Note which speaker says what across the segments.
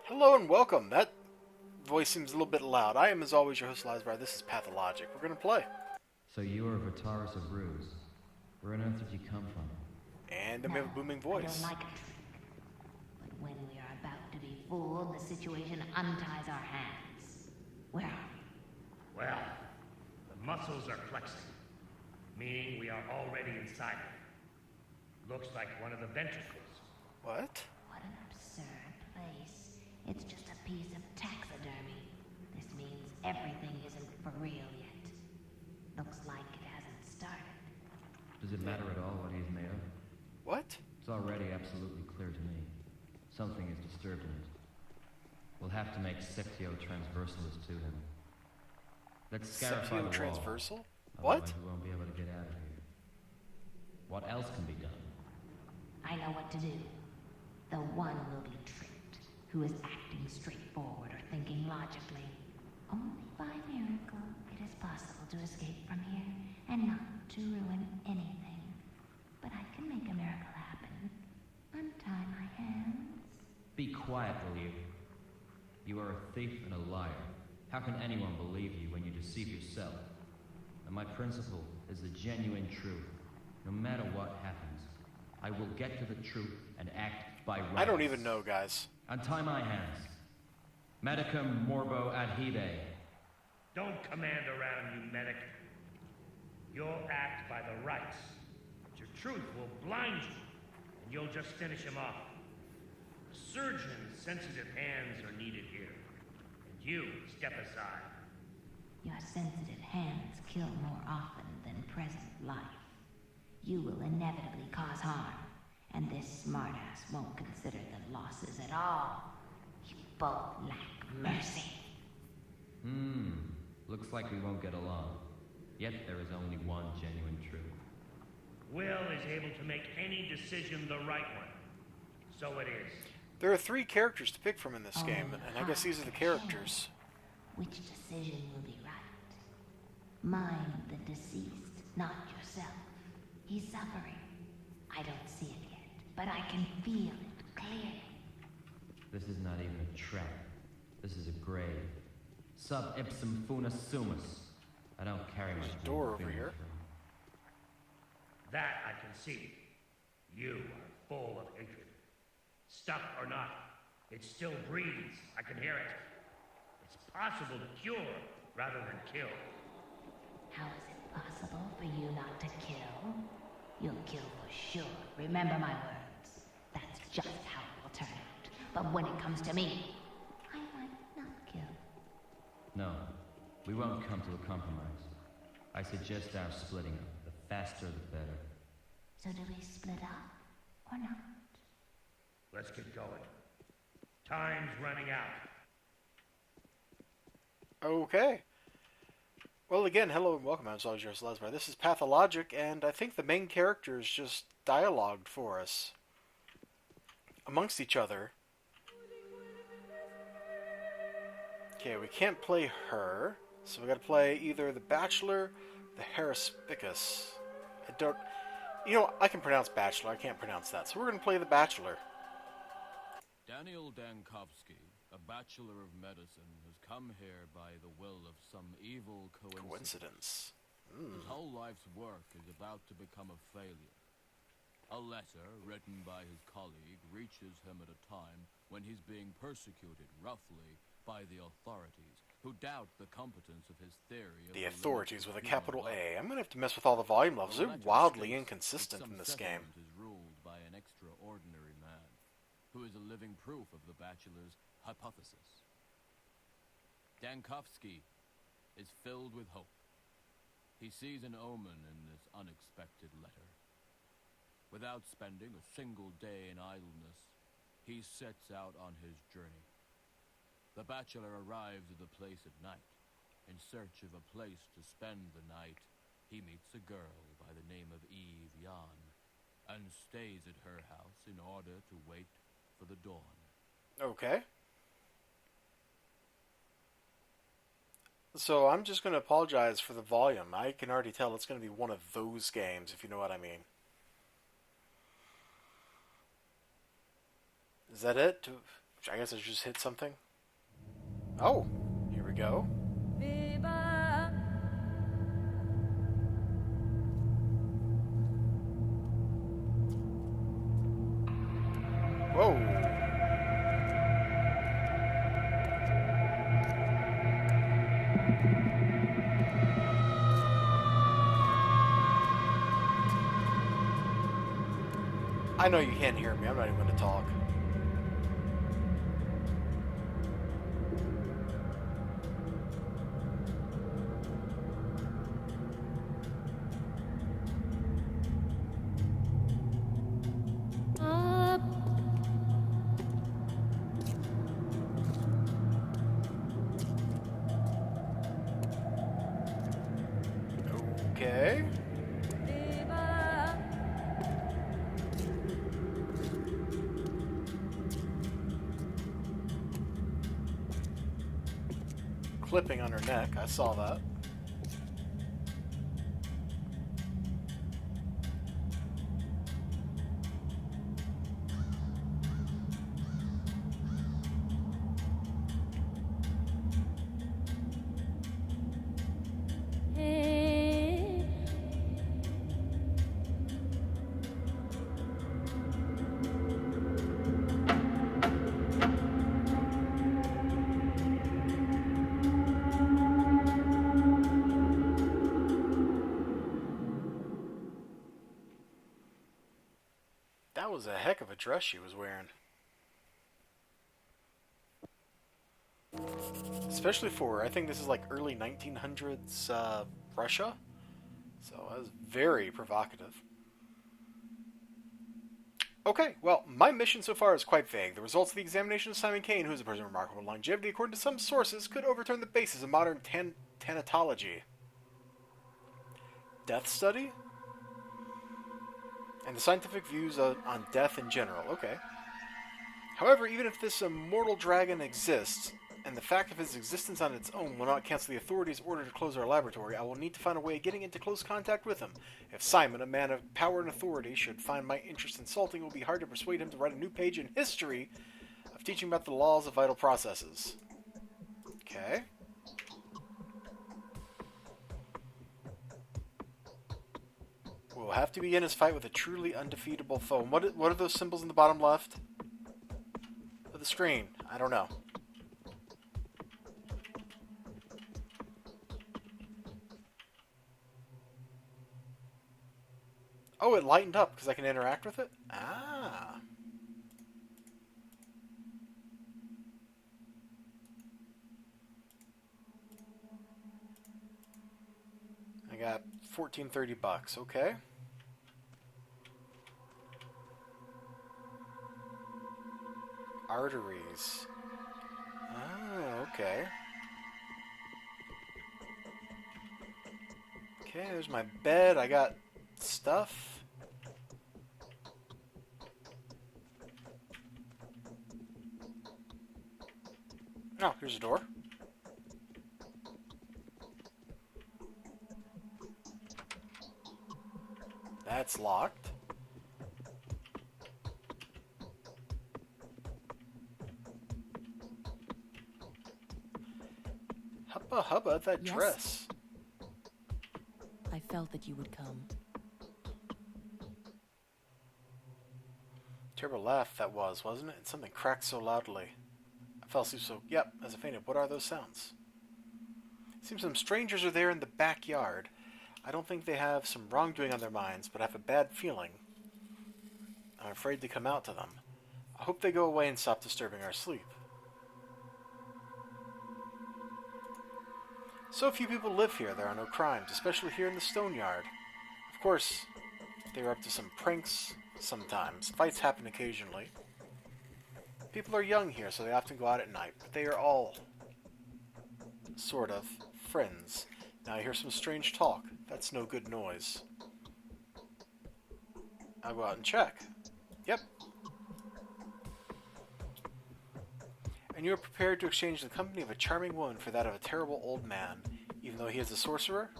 Speaker 1: Hello and welcome. That voice seems a little bit loud. I am, as always, your host, Elizibar. This is Pathologic. We're going to play.
Speaker 2: So you are Vitaris of Ruse. Where on earth did you come from?
Speaker 1: And we have a booming
Speaker 3: I
Speaker 1: voice.
Speaker 3: don't like a trick. But when we are about to be fooled, the situation unties our hands. Where are we?
Speaker 4: Well, the muscles are flexing, meaning we are already inside it. Looks like one of the ventricles.
Speaker 1: What?
Speaker 3: What an absurd place. It's just a piece of taxidermy. This means everything isn't for real yet. Looks like it hasn't started.
Speaker 2: Does it matter at all what he's made of?
Speaker 1: What?
Speaker 2: It's already absolutely clear to me. Something is disturbed in it. We'll have to make septio-transversalis to him. Let's scarify the wall.
Speaker 1: Septio-transversal?
Speaker 2: Otherwise
Speaker 1: What?
Speaker 2: we won't be able to get out of here. What else can be done?
Speaker 3: I know what to do. The one will be tricked, who is acting straightforward or thinking logically. Only by miracle it is possible to escape from here and not to ruin anything. But I can make a miracle happen. Untie my hands.
Speaker 2: Be quiet, will you? You are a thief and a liar. How can anyone believe you when you deceive yourself? And my principle is the genuine truth. No matter what happens, I will get to the truth and act by right.
Speaker 1: I don't even know, guys.
Speaker 2: Untie my hands. Medicum morbo adhide.
Speaker 4: Don't command around, you medic. You'll act by the rights, but your truth will blind you, and you'll just finish him off. A surgeon's sensitive hands are needed here, and you step aside.
Speaker 3: Your sensitive hands kill more often than present life. You will inevitably cause harm, and this smartass won't consider the losses at all. You both lack mercy.
Speaker 2: Looks like we won't get along. Yet there is only one genuine truth.
Speaker 4: Will is able to make any decision the right one. So it is.
Speaker 1: There are 3 characters to pick from in this game,
Speaker 3: Only
Speaker 1: and I guess these are the
Speaker 3: heart
Speaker 1: characters.
Speaker 3: Which decision will be right? Mind the deceased, not yourself. He's suffering. I don't see it yet, but I can feel it clearly.
Speaker 2: This is not even a trap. This is a grave. Sub ipsum fumus sumus. I don't carry much
Speaker 1: There's a door over
Speaker 2: feelings
Speaker 1: here.
Speaker 2: for him.
Speaker 4: That I can see. You are full of hatred. Stuck or not, it still breathes. I can hear it. It's possible to cure rather than kill.
Speaker 3: How is it possible for you not to kill? You'll kill for sure. Remember my words. That's just how it will turn out. But when it comes to me, I might not kill.
Speaker 2: No, we won't come to a compromise. I suggest our splitting up. The faster, the better.
Speaker 3: So do we split up or not?
Speaker 4: Let's get going. Time's running out.
Speaker 1: Okay. Well, again, hello and welcome. I'm always your host, Elizibar. This is Pathologic, and I think the main characters just dialogued for us amongst each other. Okay, we can't play her, so we gotta play either the Bachelor, the Haraspicus. I don't... You know, I can pronounce Bachelor, I can't pronounce that, so we're gonna play the Bachelor.
Speaker 5: Daniel Dankovsky, a Bachelor of Medicine, has come here by the will of some evil coincidence. His whole life's work is about to become a failure. A letter written by his colleague reaches him at a time when he's being persecuted roughly by the authorities, who doubt the competence of his theory of
Speaker 1: The authorities with a capital A. I'm gonna have to mess with all the volume levels. They're wildly inconsistent in this game.
Speaker 5: Is ruled by an extraordinary man, who is a living proof of the Bachelor's hypothesis. Dankovsky is filled with hope. He sees an omen in this unexpected letter. Without spending a single day in idleness, he sets out on his journey. The Bachelor arrives at the place at night. In search of a place to spend the night, he meets a girl by the name of Eve Jan, and stays at her house in order to wait for the dawn.
Speaker 1: Okay. So I'm just going to apologize for the volume. I can already tell it's going to be one of those games, if you know what I mean. Is that it? I guess I just hit something. Oh, here we go. Whoa. I know you can't hear me. I'm not even going to talk. Okay. Clipping on her neck. I saw that. That was a heck of a dress she was wearing. Especially for, I think this is like early 1900s Russia. So that was very provocative. Okay, well, my mission so far is quite vague. The results of the examination of Simon Kain, who is a person of remarkable longevity, according to some sources, could overturn the basis of modern thanatology. Death study? And the scientific views on death in general. Okay. However, even if this immortal dragon exists, and the fact of his existence on its own will not cancel the authorities' order to close our laboratory, I will need to find a way of getting into close contact with him. If Simon, a man of power and authority, should find my interest insulting, it will be hard to persuade him to write a new page in history of teaching about the laws of vital processes. Okay. We'll have to begin his fight with a truly undefeatable foe. And what are those symbols in the bottom left of the screen? I don't know. Oh, it lightened up because I can interact with it? Ah. I got $14.30. Okay. Arteries. Oh, okay. Okay, there's my bed. I got stuff. Oh, here's a door. That's locked. Hubba hubba, that
Speaker 6: Yes?
Speaker 1: dress.
Speaker 6: I felt that you would come.
Speaker 1: Terrible laugh that was, wasn't it? And something cracked so loudly. I fell asleep so... Yep, as I fainted. What are those sounds? Seems some strangers are there in the backyard. I don't think they have some wrongdoing on their minds, but I have a bad feeling. I'm afraid to come out to them. I hope they go away and stop disturbing our sleep. So few people live here, there are no crimes, especially here in the stone yard. Of course, they are up to some pranks sometimes. Fights happen occasionally. People are young here, so they often go out at night, but they are all sort of friends. Now I hear some strange talk. That's no good noise. I'll go out and check. Yep. And you are prepared to exchange the company of a charming woman for that of a terrible old man, even though he is a sorcerer?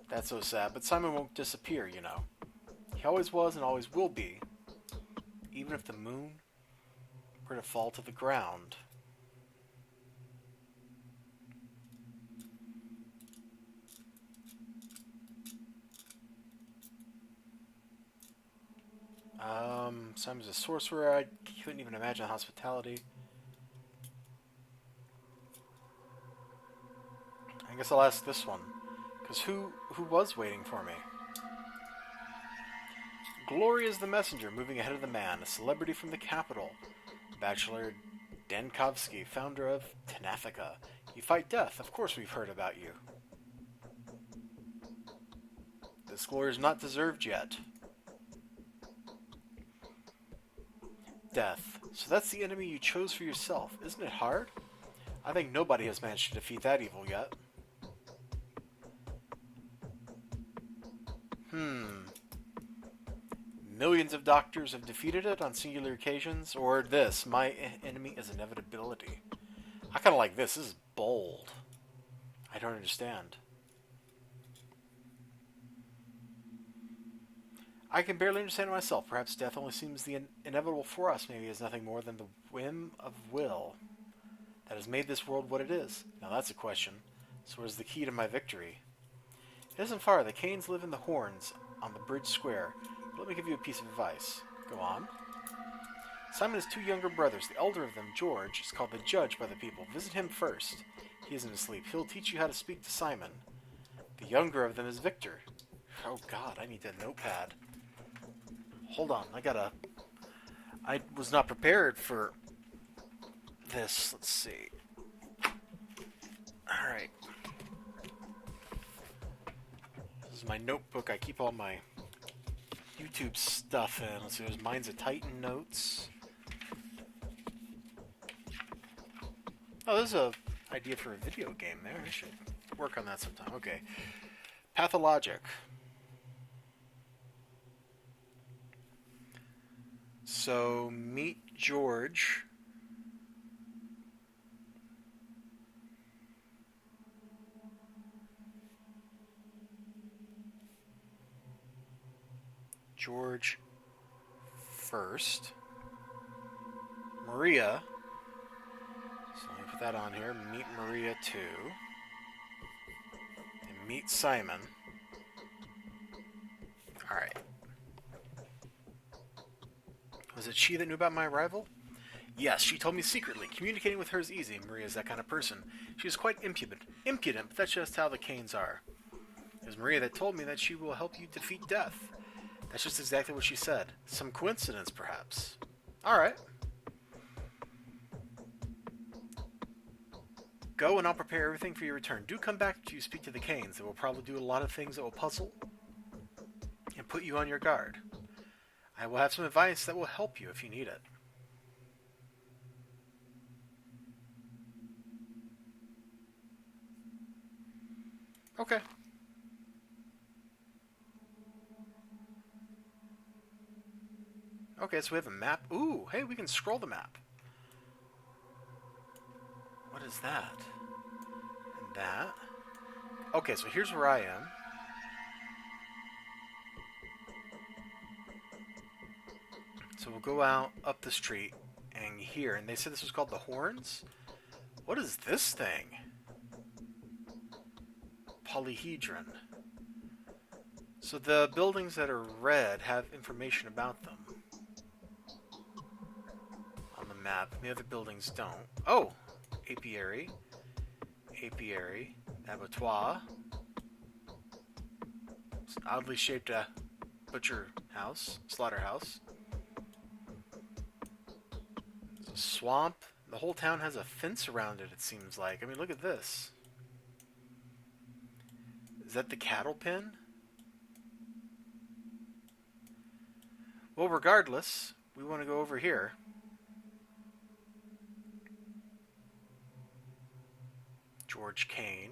Speaker 1: That's so sad, but Simon won't disappear, you know. He always was and always will be. Even if the moon were to fall to the ground. Simon's a sorcerer. I couldn't even imagine hospitality. I guess I'll ask this one. Because who was waiting for me? Glory is the messenger, moving ahead of the man, a celebrity from the capital. Bachelor Dankovsky, founder of Tenathica. You fight death. Of course we've heard about you. This glory is not deserved yet. Death. So that's the enemy you chose for yourself. Isn't it hard? I think nobody has managed to defeat that evil yet. Millions of doctors have defeated it on singular occasions, or this, my enemy is inevitability. I kind of like this. This is bold. I don't understand. I can barely understand it myself. Perhaps death only seems the inevitable for us. Maybe it's nothing more than the whim of will that has made this world what it is. Now that's a question. So where's the key to my victory? It isn't far. The Kains live in the Horns on the bridge square. Let me give you a piece of advice. Go on. Simon has two younger brothers. The elder of them, George, is called the Judge by the people. Visit him first. He isn't asleep. He'll teach you how to speak to Simon. The younger of them is Victor. Oh god, I need a notepad. Hold on, I was not prepared for this. Let's see. Alright. This is my notebook. I keep all my YouTube stuff in. Let's see, there's Minds of Titan notes. Oh, there's a idea for a video game there. I should work on that sometime. Okay. Pathologic. So, meet George. George first. Maria. So let me put that on here. Meet Maria too. And meet Simon. Alright. Was it she that knew about my arrival? Yes, she told me secretly. Communicating with her is easy. Maria is that kind of person. She is quite impudent, but that's just how the Kains are. It was Maria that told me that she will help you defeat death. That's just exactly what she said. Some coincidence, perhaps. Alright. Go and I'll prepare everything for your return. Do come back to speak to the Kains. They will probably do a lot of things that will puzzle and put you on your guard. I will have some advice that will help you if you need it. Okay. Okay, so we have a map. Ooh, hey, we can scroll the map. What is that? And that. Okay, so here's where I am. So we'll go out up the street and here, and they said this was called the Horns? What is this thing? Polyhedron. So the buildings that are red have information about them on the map. The other buildings don't. Oh! Apiary. Apiary. Abattoir. It's an oddly shaped butcher house. Slaughterhouse. There's a swamp. The whole town has a fence around it, it seems like. I mean, look at this. Is that the cattle pen? Well, regardless, we want to go over here. George Kain.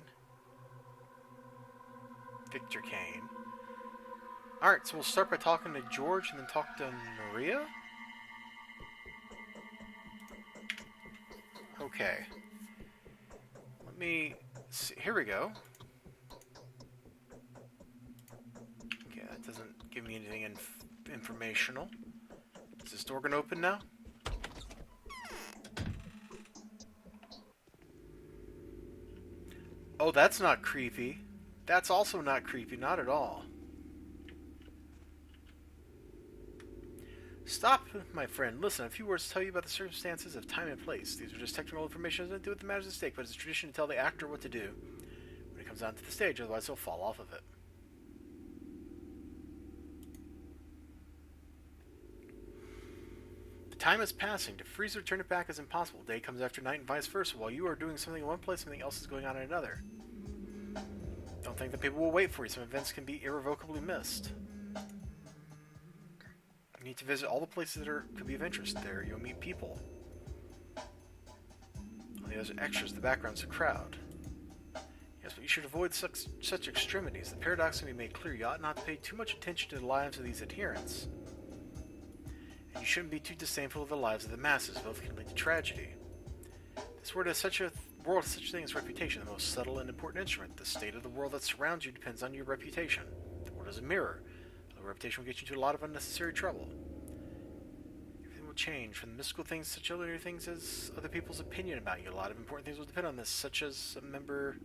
Speaker 1: Victor Kain. Alright, so we'll start by talking to George and then talk to Maria? Okay. Let me see. Here we go. Okay, that doesn't give me anything informational. Is this door gonna open now? Oh, that's not creepy. That's also not creepy, not at all. Stop, my friend. Listen, a few words to tell you about the circumstances of time and place. These are just technical information that doesn't do with the matters at stake, but it's a tradition to tell the actor what to do when he comes onto the stage, otherwise he'll fall off of it. The time is passing. To freeze or turn it back is impossible. Day comes after night and vice versa. While you are doing something in one place, something else is going on in another. Don't think that people will wait for you. Some events can be irrevocably missed. You need to visit all the places that could be of interest. There you'll meet people. All the other extras, the background's a crowd. Yes, but you should avoid such extremities. The paradox can be made clear. You ought not to pay too much attention to the lives of these adherents. And you shouldn't be too disdainful of the lives of the masses. Both can lead to tragedy. This world has such a thing as reputation, the most subtle and important instrument. The state of the world that surrounds you depends on your reputation. The world is a mirror. A reputation will get you into a lot of unnecessary trouble. Everything will change, from the mystical things to such ordinary things as other people's opinion about you. A lot of important things will depend on this, such as a number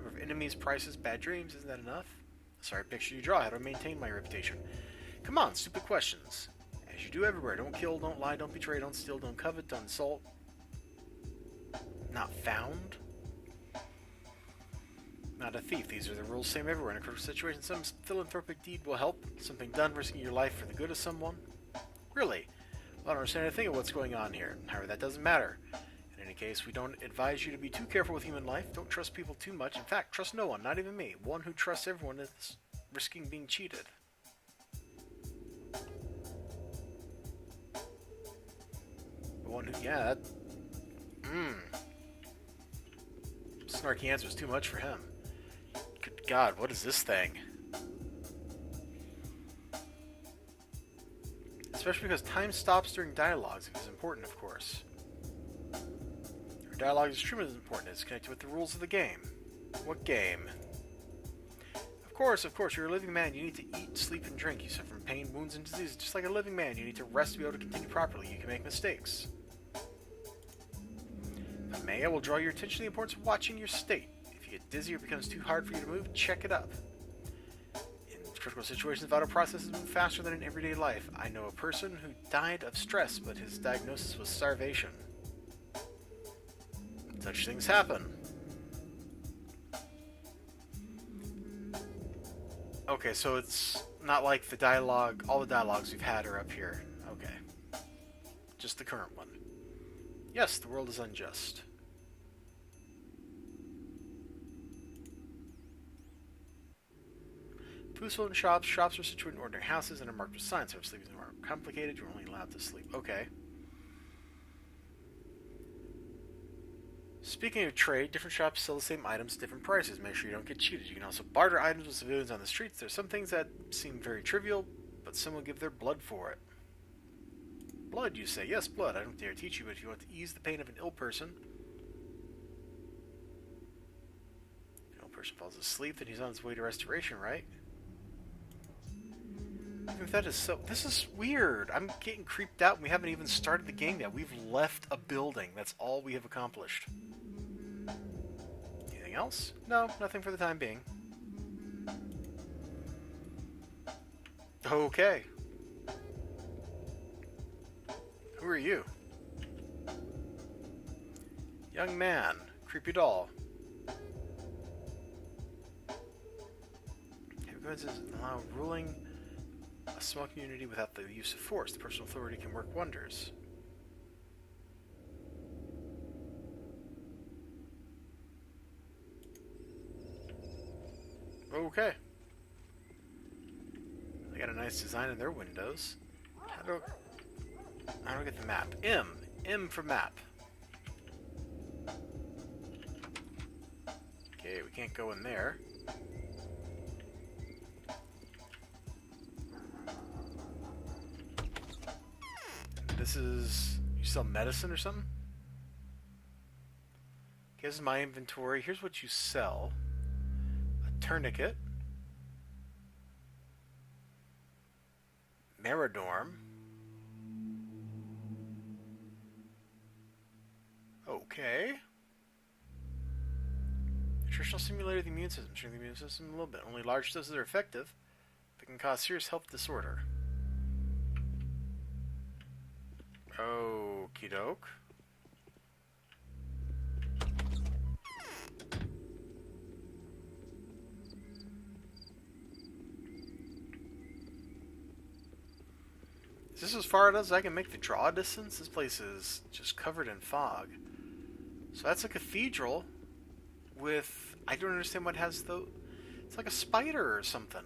Speaker 1: of enemies, prices, bad dreams. Isn't that enough? Sorry, picture you draw. How to maintain my reputation? Come on, stupid questions. As you do everywhere. Don't kill, don't lie, don't betray, don't steal, don't covet, don't insult. Not found. Not a thief. These are the rules, same everywhere. In a critical situation, some philanthropic deed will help. Something done risking your life for the good of someone. Really? Well, I don't understand anything of what's going on here. However, that doesn't matter. In any case, we don't advise you to be too careful with human life. Don't trust people too much. In fact, trust no one, not even me. One who trusts everyone is risking being cheated. The one who, yeah, that... Snarky answer was too much for him. Good God, what is this thing? Especially because time stops during dialogues. It is important, of course. Our dialogue is extremely important. It's connected with the rules of the game. What game? Of course, you're a living man. You need to eat, sleep, and drink. You suffer from pain, wounds, and disease. Just like a living man, you need to rest to be able to continue properly. You can make mistakes. If I may, I will draw your attention to the importance of watching your state. If you get dizzy or it becomes too hard for you to move, check it up. In critical situations, vital processes move faster than in everyday life. I know a person who died of stress, but his diagnosis was starvation. Such things happen. Okay, so it's not like the dialogue, all the dialogues we've had are up here. Okay. Just the current one. Yes, the world is unjust. Food sold in shops. Shops are situated in ordinary houses and are marked with signs. So if sleeping is more complicated, you're only allowed to sleep. Okay. Speaking of trade, different shops sell the same items at different prices. Make sure you don't get cheated. You can also barter items with civilians on the streets. There's some things that seem very trivial, but some will give their blood for it. Blood, you say? Yes, blood. I don't dare teach you, but if you want to ease the pain of an ill person... An ill person falls asleep, then he's on his way to restoration, right? Even if that is so... This is weird. I'm getting creeped out and we haven't even started the game yet. We've left a building. That's all we have accomplished. Anything else? No, nothing for the time being. Okay. Who are you? Young man. Creepy doll. Consequences allow ruling a small community without the use of force. The personal authority can work wonders. Okay. They got a nice design in their windows. How do I get the map? M. M for map. Okay, we can't go in there. This is... You sell medicine or something? Okay, this is my inventory. Here's what you sell. A tourniquet. Meridorm. Functional stimulator of the immune system. Shrink the immune system a little bit. Only large doses are effective, but can cause serious health disorder. Okie doke. Is this as far as I can make the draw distance? This place is just covered in fog. So that's a cathedral with... I don't understand what has the... It's like a spider or something.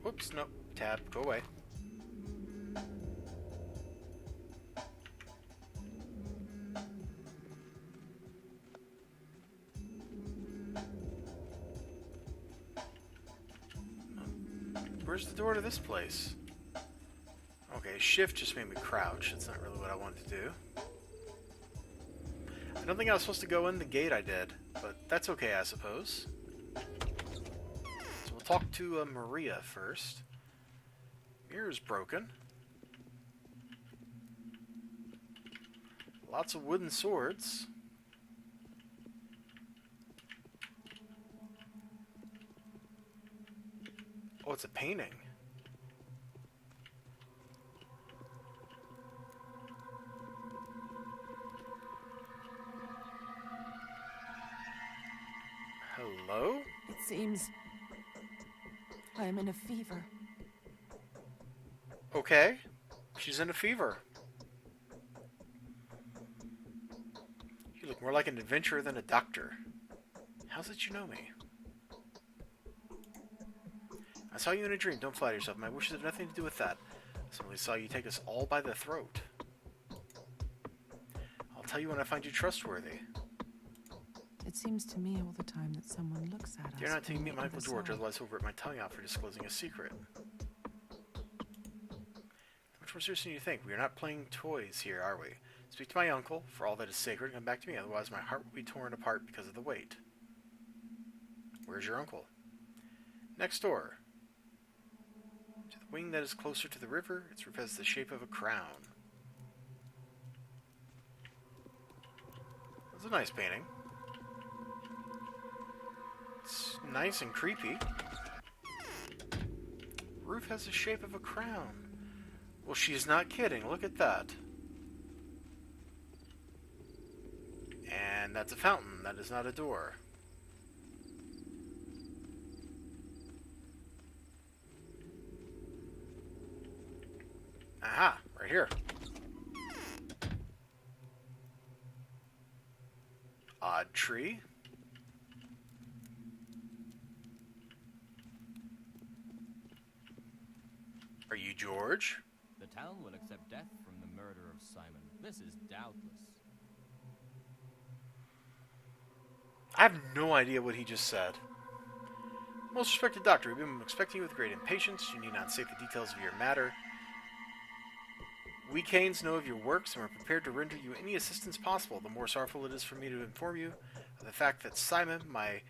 Speaker 1: Whoops, nope. Tab, go away. Where's the door to this place? Okay, shift just made me crouch. That's not really what I wanted to do. I don't think I was supposed to go in the gate I did, but that's okay, I suppose. So we'll talk to Maria first. Mirror's broken. Lots of wooden swords. Oh, it's a painting. Hello?
Speaker 6: It seems I am in a fever.
Speaker 1: Okay. She's in a fever. You look more like an adventurer than a doctor. How's it you know me? I saw you in a dream. Don't flatter yourself. My wishes have nothing to do with that. I simply saw you take us all by the throat. I'll tell you when I find you trustworthy.
Speaker 6: It seems to me all the time that someone looks at us.
Speaker 1: You're not taking me,
Speaker 6: from the
Speaker 1: Michael
Speaker 6: other
Speaker 1: George,
Speaker 6: side.
Speaker 1: otherwise he'll rip my tongue out for disclosing a secret. Much more serious than you think. We are not playing toys here, are we? Speak to my uncle, for all that is sacred, and come back to me, otherwise my heart will be torn apart because of the weight. Where's your uncle? Next door. To the wing that is closer to the river, its roof has the shape of a crown. That's a nice painting. It's nice and creepy. Roof has the shape of a crown. Well, she's not kidding. Look at that. And that's a fountain. That is not a door. Aha, right here. Odd tree. Are you George?
Speaker 5: The town will accept death from the murder of Simon. This is doubtless.
Speaker 1: I have no idea what he just said. Most respected doctor, we've been expecting you with great impatience. You need not state the details of your matter. We Kains know of your works and we're prepared to render you any assistance possible. The more sorrowful it is for me to inform you of the fact that Simon, my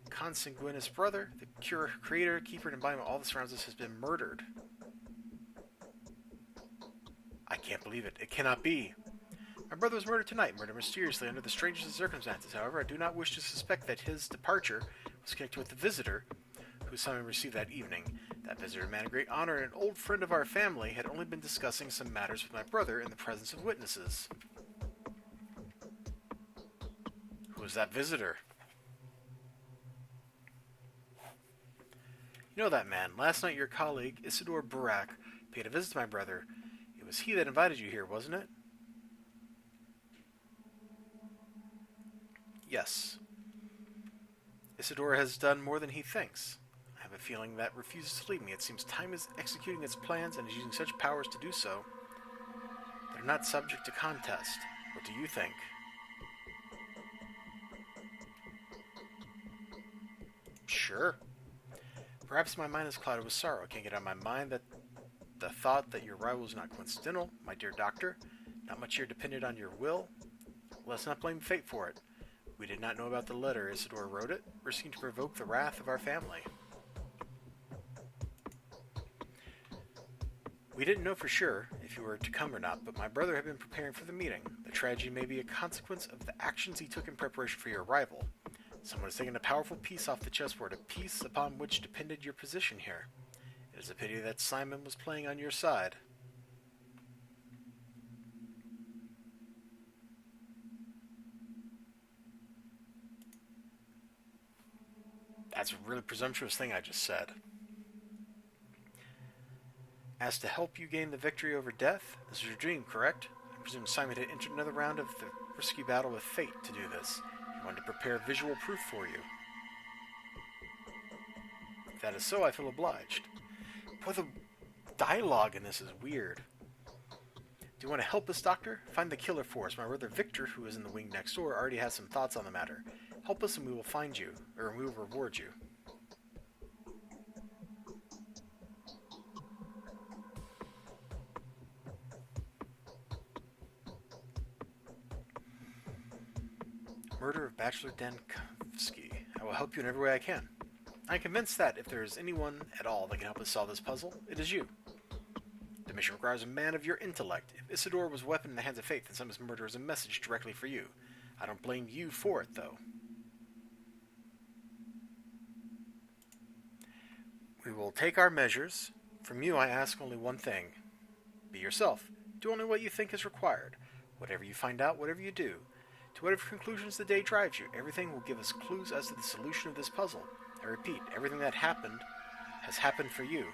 Speaker 1: consanguineous brother, the creator, keeper, and embodiment of all that surrounds us, has been murdered. I can't believe it. It cannot be. My brother was murdered tonight, murdered mysteriously under the strangest of circumstances. However, I do not wish to suspect that his departure was connected with the visitor who Simon received that evening. That visitor, a man of great honor and an old friend of our family, had only been discussing some matters with my brother in the presence of witnesses. Who was that visitor? You know that man. Last night your colleague, Isidore Barak, paid a visit to my brother. It was he that invited you here, wasn't it? Yes. Isidore has done more than he thinks. I have a feeling that refuses to leave me. It seems time is executing its plans and is using such powers to do so that are not subject to contest. What do you think? Sure. Perhaps my mind is clouded with sorrow. I can't get out of my mind that the thought that your arrival is not coincidental, my dear doctor. Not much here depended on your will. Let's not blame fate for it. We did not know about the letter. Isidore wrote it, risking to provoke the wrath of our family. We didn't know for sure if you were to come or not, but my brother had been preparing for the meeting. The tragedy may be a consequence of the actions he took in preparation for your arrival. Someone has taken a powerful piece off the chessboard, a piece upon which depended your position here. It is a pity that Simon was playing on your side. That's a really presumptuous thing I just said. As to help you gain the victory over death, this is your dream, correct? I presume Simon had entered another round of the risky battle with fate to do this. He wanted to prepare visual proof for you. If that is so, I feel obliged. Boy, the dialogue in this is weird. Do you want to help us, Doctor? Find the killer for us. My brother Victor, who is in the wing next door, already has some thoughts on the matter. Help us and we will find you, or we will reward you. Murder of Bachelor Dankowski. I will help you in every way I can. I am convinced that if there is anyone at all that can help us solve this puzzle, it is you. The mission requires a man of your intellect. If Isidore was a weapon in the hands of fate, then Simon's murder is a message directly for you. I don't blame you for it, though. We will take our measures. From you I ask only one thing. Be yourself. Do only what you think is required. Whatever you find out, whatever you do. To whatever conclusions the day drives you, everything will give us clues as to the solution of this puzzle. I repeat, everything that happened has happened for you.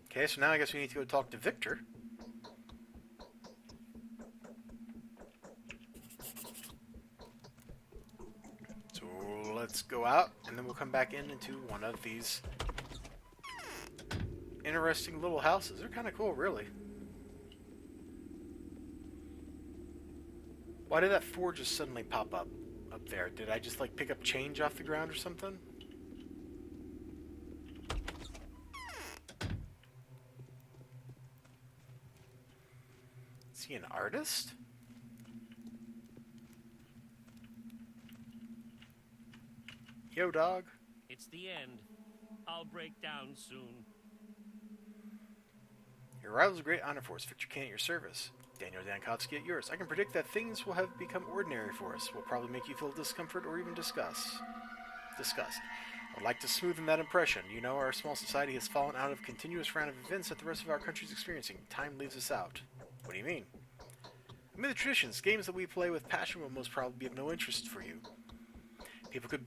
Speaker 1: Okay, so now I guess we need to go talk to Victor. So let's go out, and then we'll come back into one of these interesting little houses. They're kind of cool, really. Why did that 4 just suddenly pop up there? Did I just, like, pick up change off the ground or something? Is he an artist? Yo, dog.
Speaker 4: It's the end. I'll break down soon.
Speaker 1: Your arrival is a great honor for us. Victor Kain at your service. Daniel Dankowski at yours. I can predict that things will have become ordinary for us. Will probably make you feel discomfort or even disgust. I would like to smoothen that impression. You know, our small society has fallen out of a continuous round of events that the rest of our country is experiencing. Time leaves us out. What do you mean? I mean the traditions, games that we play with passion will most probably be of no interest for you. People could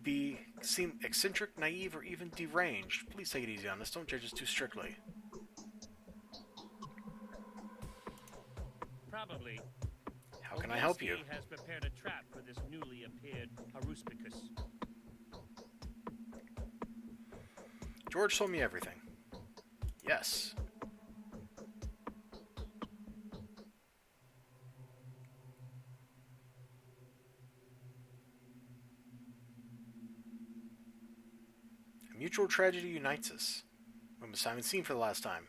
Speaker 1: seem eccentric, naive, or even deranged. Please take it easy on us. Don't judge us too strictly.
Speaker 4: Probably.
Speaker 1: How can I help you?
Speaker 4: He has prepared a trap for this newly appeared haruspicus.
Speaker 1: George told me everything. Yes. A mutual tragedy unites us. When was Simon seen for the last time?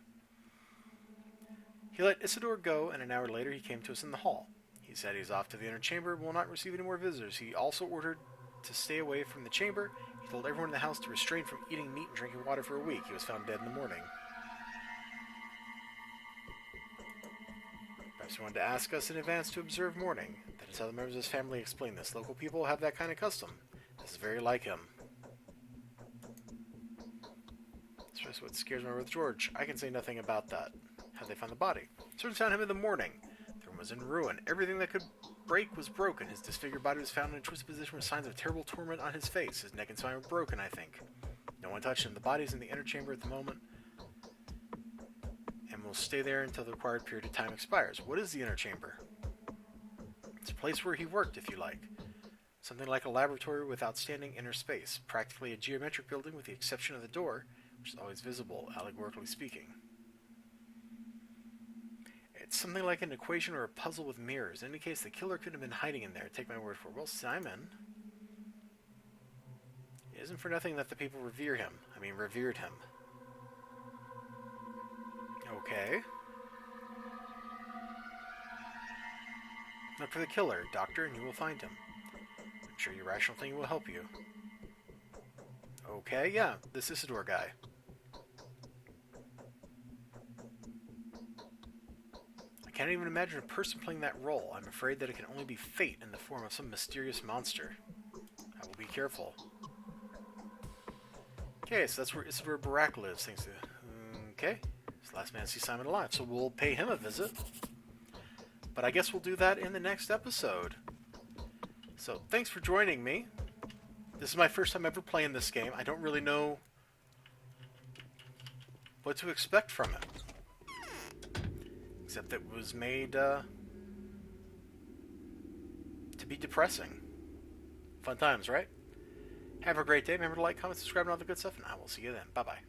Speaker 1: He let Isidore go, and an hour later he came to us in the hall. He said he's off to the inner chamber and will not receive any more visitors. He also ordered to stay away from the chamber. He told everyone in the house to refrain from eating meat and drinking water for a week. He was found dead in the morning. Perhaps he wanted to ask us in advance to observe mourning. That is how the members of his family explain this. Local people have that kind of custom. This is very like him. That's what scares me with George. I can say nothing about that. How'd they find the body? Servants found him in the morning. The room was in ruin. Everything that could break was broken. His disfigured body was found in a twisted position with signs of terrible torment on his face. His neck and spine were broken, I think. No one touched him. The body's in the inner chamber at the moment, and will stay there until the required period of time expires. What is the inner chamber? It's a place where he worked, if you like. Something like a laboratory with outstanding inner space. Practically a geometric building with the exception of the door, which is always visible, allegorically speaking. It's something like an equation or a puzzle with mirrors. In any case, the killer could have been hiding in there. Take my word for it. Well, Simon, it isn't for nothing that the people revered him. Okay. Look for the killer, Doctor, and you will find him. Sure, your rational thinking will help you. Okay, yeah, this Isidore guy. I can't even imagine a person playing that role. I'm afraid that it can only be fate in the form of some mysterious monster. I will be careful. Okay, so that's where Isidore Barak lives, thanks to... Okay, he's the last man to see Simon alive, so we'll pay him a visit. But I guess we'll do that in the next episode. So, thanks for joining me. This is my first time ever playing this game. I don't really know what to expect from it. Except that it was made to be depressing. Fun times, right? Have a great day. Remember to like, comment, subscribe, and all the good stuff, and I will see you then. Bye-bye.